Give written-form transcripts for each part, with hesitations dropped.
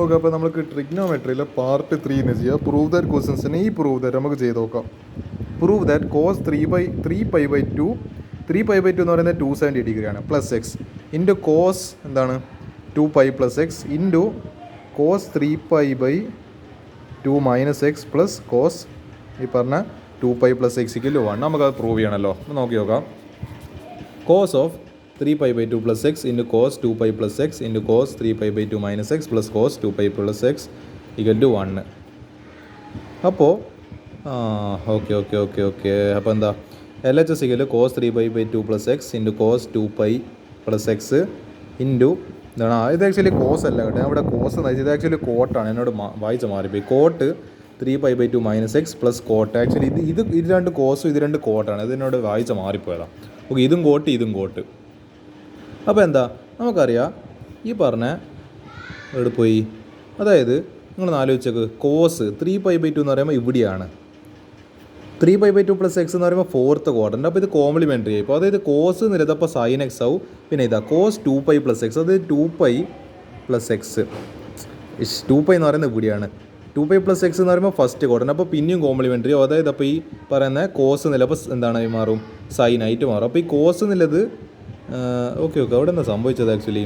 Okay, അപ്പോൾ നമുക്ക് ട്രിഗ്നോമെട്രിയിലെ part 3 എന്ന് ചെയ്യുക. പ്രൂവ് ദാറ്റ് ക്വസ്റ്റൻസിന് പ്രൂവ് ദാറ്റ് നമുക്ക് ചെയ്ത് നോക്കാം. പ്രൂവ് ദാറ്റ് കോസ് 3π/2 എന്ന് പറയുന്നത് 270 ഡിഗ്രിയാണ് പ്ലസ് എക്സ് ഇൻറ്റു കോസ് എന്താണ് 2π plus x into cos 3π/2 minus x plus cos ഈ പറഞ്ഞ 2π പ്ലസ് എക്സ് = 1. നമുക്കത് പ്രൂവ് ചെയ്യണമല്ലോ. നോക്കി നോക്കാം. Cos of 3π/2 plus x into cos 2π plus x into cos 3π/2 minus x plus cos 2π plus x = 1. അപ്പോൾ okay അപ്പോൾ എന്താ LHS = cos 3π/2 plus x into cos 2π plus x into എന്താണ് ഇത് ആക്ച്വലി കോസ് അല്ല കേട്ടോ. അവിടെ കോസ് എന്ന് ഇത് ആക്ച്വലി കോട്ടാണ്. എന്നോട് വായിച്ച മാറിപ്പോയി. Cot 3π/2 minus x plus cot. Actually ഇത് രണ്ട് കോസും ഇത് രണ്ട് കോട്ടാണ്. ഇതിനോട് വായിച്ച മാറിപ്പോയതാണ്. ഓക്കെ, ഇതും കോട്ട്. അപ്പോൾ എന്താ നമുക്കറിയാം ഈ പറഞ്ഞ എവിടെ പോയി. അതായത് നിങ്ങൾ ആലോചിച്ചേക്ക്, കോസ് 3π/2 എന്ന് പറയുമ്പോൾ ഇവിടെയാണ്. 3π/2 പ്ലസ് എക്സ് എന്ന് പറയുമ്പോൾ ഫോർത്ത് ക്വാഡ്രൻ്റ്. അപ്പോൾ ഇത് കോംപ്ലിമെൻ്ററി ആയി. അപ്പോൾ അതായത് കോസ് എന്നുള്ളത് അപ്പോൾ സൈൻ എക്സ് ആവും. പിന്നെ ഇതാ കോസ് 2π പ്ലസ് എക്സ്, അതായത് 2π പ്ലസ് എക്സ് 2π എന്ന് പറയുന്നത് ഇവിടെയാണ്. 2π പ്ലസ് എക്സ് എന്ന് പറയുമ്പോൾ ഫസ്റ്റ് ക്വാഡ്രൻ്റ്. അപ്പോൾ പിന്നെയും കോംപ്ലിമെൻ്ററി ആവും. അതായത് അപ്പോൾ ഈ പറയുന്ന കോസ് എന്നുള്ളത് അപ്പോൾ എന്താണ് മാറും, സൈനായിട്ട് മാറും. അപ്പോൾ ഈ കോസ് എന്നുള്ളത് ഓക്കെ അവിടെ എന്താ സംഭവിച്ചത് ആക്ച്വലി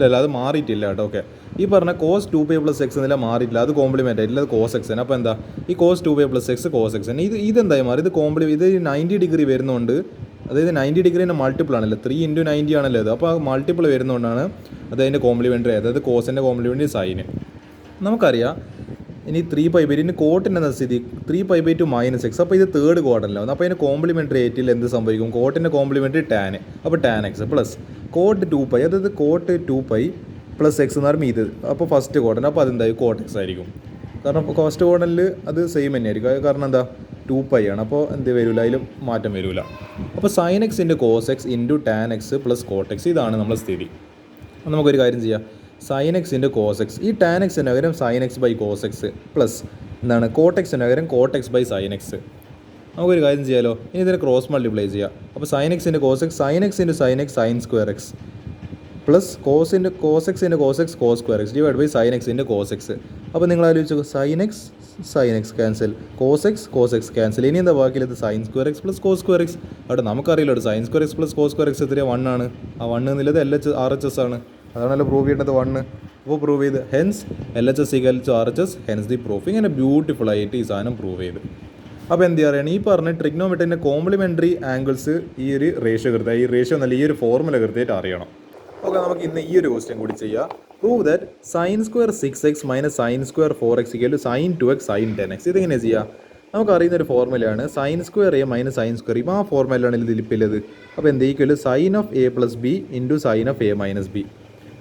അല്ല അത് മാറിയിട്ടില്ല കേട്ടോ. ഓക്കെ, ഈ പറഞ്ഞ കോസ് 2π പ്ലസ് എക്സ് എന്നില്ല മാറിയിട്ടില്ല. അത് കോംപ്ലിമെൻ്റ് ആയിട്ടില്ല, അത് കോസ് എക്സ് ആണ്. അപ്പോൾ എന്താ ഈ cos 2π plus x cos x ആണ്. ഇതെന്തായി മാറി, ഇത് ഇത് 90 ഡിഗ്രി വരുന്നതുകൊണ്ട്, അതായത് 90 ഡിഗ്രീൻ്റെ മൾട്ടിപ്പിൾ ആണല്ലോ, 3 × 90 ആണല്ലോ അത്. അപ്പോൾ ആ മൾട്ടിപ്പിൾ വരുന്നതുകൊണ്ടാണ് അതതിൻ്റെ കോംപ്ലിമെൻ്ററി, അതായത് കോസിൻ്റെ കോംപ്ലിമെൻ്ററി സൈന്. നമുക്കറിയാം ഇനി 3π/2 ഇനി കോട്ടിൻ്റെ സ്ഥിതി 3π/2 മൈനസ് എക്സ്. അപ്പോൾ ഇത് തേർഡ് ക്വാഡ്രൻ്റിലാവും. അപ്പോൾ അതിന് കോംപ്ലിമെൻ്ററി ആയിട്ടിൽ എന്ത് സംഭവിക്കും, കോട്ടിൻ്റെ കോംപ്ലിമെൻ്ററി ടാൻ. അപ്പോൾ ടാൻ എക്സ് പ്ലസ് കോട്ട് 2π, അതായത് കോട്ട് 2π പ്ലസ് എക്സ് എന്ന് പറയുമ്പോൾ ഇത് അപ്പോൾ ഫസ്റ്റ് ക്വാഡ്രൻ്റ്. അപ്പോൾ അതെന്തായി കോട്ട് എക്സ് ആയിരിക്കും. കാരണം ഫസ്റ്റ് ക്വാഡ്രൻ്റിൽ അത് സെയിം തന്നെയായിരിക്കും. കാരണം എന്താ 2π ആണ്. അപ്പോൾ എന്ത് വരില്ല, അതിൽ മാറ്റം വരില്ല. അപ്പോൾ sine x into cos x into tan x plus cot x, ഇതാണ് നമ്മുടെ സ്ഥിതി. അപ്പോൾ നമുക്കൊരു കാര്യം ചെയ്യാം. Sine x into cos x, ഈ ടാൻ എക്സിന് പകരം sine x by cos x plus എന്താണ് കോട്ട് എക്സിന് പകരം cot x by sine x. നമുക്കൊരു കാര്യം ചെയ്യാമല്ലോ. ഇനി ഇതിനെ ക്രോസ് മൾട്ടിപ്ലൈ ചെയ്യാം. അപ്പോൾ sine x into cos x, sine x into sine x sine square x plus cos x into cos x cos square x divide by sine x into cos x. അപ്പോൾ നിങ്ങൾ ആലോചിച്ചു, sine x cancel, cos x cancel. ഇനി എന്താ ബാക്കിയുള്ളത്, sine square x plus cos square x. അവിടെ നമുക്കറിയില്ല sine square x plus cos square x എത്രയാണ്, 1 ആണ്. ആ 1 എന്നുള്ളത് RHS ആണ്. അതാണല്ലോ പ്രൂവ് ചെയ്യേണ്ടത് 1. അപ്പോൾ പ്രൂവ് ചെയ്ത് hence LHS = RHS hence the proof. ഇങ്ങനെ ബ്യൂട്ടിഫുൾ ആയിട്ട് ഈ സാധനം പ്രൂവ് ചെയ്ത്. അപ്പോൾ എന്ത് പറയുകയാണ്, ഈ പറഞ്ഞ ട്രിഗ്നോമെട്രിൻ്റെ കോംപ്ലിമെൻ്ററി ആംഗിൾസ് ഈ ഒരു റേഷ്യോ ഈ ഒരു ഫോർമുല കൃത്യമായിട്ട് അറിയണം. ഓക്കെ, നമുക്ക് ഇന്ന് ഈ ഒരു ക്വസ്റ്റ്യൻ കൂടി ചെയ്യാം. Prove that sine square 6x minus sine square 4x = sine 2x sine 10x. ഇതെങ്ങനെ ചെയ്യുക, നമുക്ക് അറിയുന്നൊരു ഫോർമുലയാണ്. Sine square a minus sine square, ഇപ്പോൾ ആ ഫോർമുലയാണ് ഇത് ലിപ്പില്ലത്. അപ്പോൾ എന്ത് equal sine of a plus B into sine of a minus B.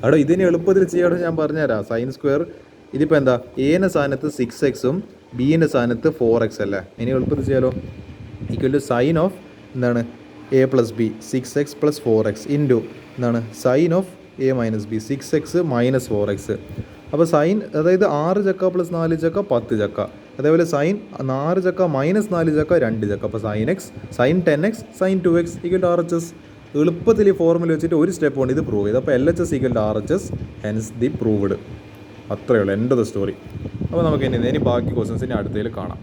അവിടെ ഇതിന് എളുപ്പത്തിൽ ചെയ്യാതെ ഞാൻ പറഞ്ഞുതരാം. സൈൻ സ്ക്വയർ ഇതിപ്പോൾ എന്താ, എയുടെ സ്ഥാനത്ത് 6x ബിൻ്റെ സ്ഥാനത്ത് 4x അല്ലേ. ഇനി എളുപ്പത്തിൽ ചെയ്യാലോ. ഈക്വൽ ടു സൈൻ ഓഫ് എന്താണ് a plus B 6x plus 4x into എന്താണ് sine of a minus B 6x minus 4x. അപ്പോൾ സൈൻ അതായത് 6 ചക്ക പ്ലസ് 4 ചക്ക 10 ചക്ക. അതേപോലെ സൈൻ 6 ചക്ക മൈനസ് 4 ചക്ക 2 ചക്ക. അപ്പോൾ sign 10x sign 2x = RHS. എളുപ്പത്തിൽ ഈ ഫോർമുല വെച്ചിട്ട് ഒരു സ്റ്റെപ്പ് കൊണ്ട് ഇത് പ്രൂവ് ചെയ്ത്. അപ്പോൾ LHS = RHS hence the proved. അത്രയേ ഉള്ളൂ, എൻഡ് ഓഫ് ദ സ്റ്റോറി. അപ്പോൾ നമുക്ക് ഇനി ബാക്കി ക്വസ്റ്റ്യൻസ് ഇനി അടുത്തതിൽ കാണാം.